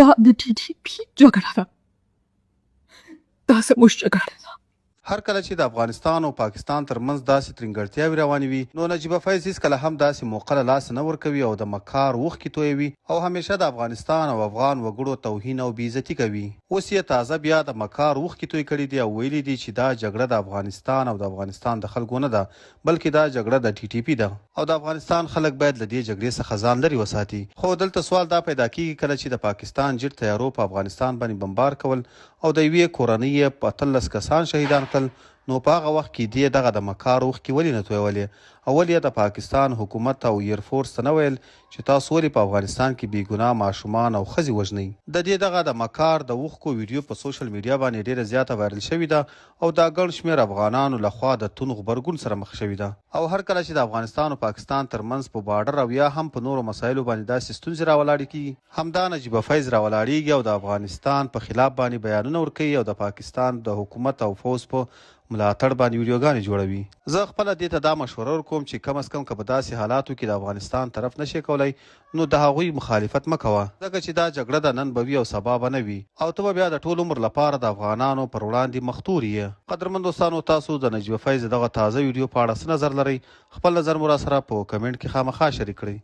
دا د TTP جګړه ده، دا زموږ جګړه ده. هر کله چې د افغانستان او پاکستان ترمنځ داسې ترنګړتیاوې روانې وي نو نجیبه فیض هیڅکله هم داسې موقع له لاسه نه ورکوي او د مکار اوښکې تویوي او همیشه د افغانستان او افغان وګړو توهین او بېعزتي کوي. اوس یې تازه بیا د مکار اوښکې توی کړي دي او ویلي دي چې دا جګړه د افغانستان او د افغانستان د خلکو نه ده، بلکې دا جګړه د TTP ده او د افغانستان خلک باید له دې جګړې څخه ځان لرې وساتي. خو دلته سوال دا پیدا کیږي کله چې د پاکستان جیټ تیارو په افغانستان باندې بمبار کول او د یوې کورنۍ یې په 18 کسان شهیدان کړل، نو په هغه وخت کې دې دغه د مکار اوښکې ولې نه تویولې او ولې د پاکستان حکومت او ایرفورس ته نه ویل چې تاسو ولې په افغانستان کې بېګناه ماشومان او ښځې وژنئ. د دې دغه د مکار د اوښکو ویډیو په سوشل میډیا باندې ډیره زیاته وایرل شوې ده او دا ګڼ شمېر افغانانو لخوا د توند غبرګون سره مخ شوې ده. او هر کله چې د افغانستان او پاکستان ترمنځ په بارډر او یا هم په نورو مسایلو باندې داسې ستونزې راولاړې کیږي، همدا نجیبه فیض راولاړېږي او د افغانستان په خلاف باندې بیانونه ورکوي او د پاکستان د حکومت او فوز په ملاتړ باندې ویډیوګانې جوړوي. زه خپله دې ته دا مشوره ورکوم چې کم از کم که په داسې حالاتو کې د افغانستان طرف نشي کولی نو د هغوی مخالفت مه کوه، ځکه چې دا جګړه د نن به وي او سبا به نه وي او ته به بیا د ټول عمر لپاره د افغانانو پر وړاندې مختور یې. قدرمن دوستانو، تاسو د نجیبه فیض دغه تازه ویډیو په اړه څه نظر لرئ؟ خپل نظر مو راسره په کمنټ کې خامخا شریک کړئ.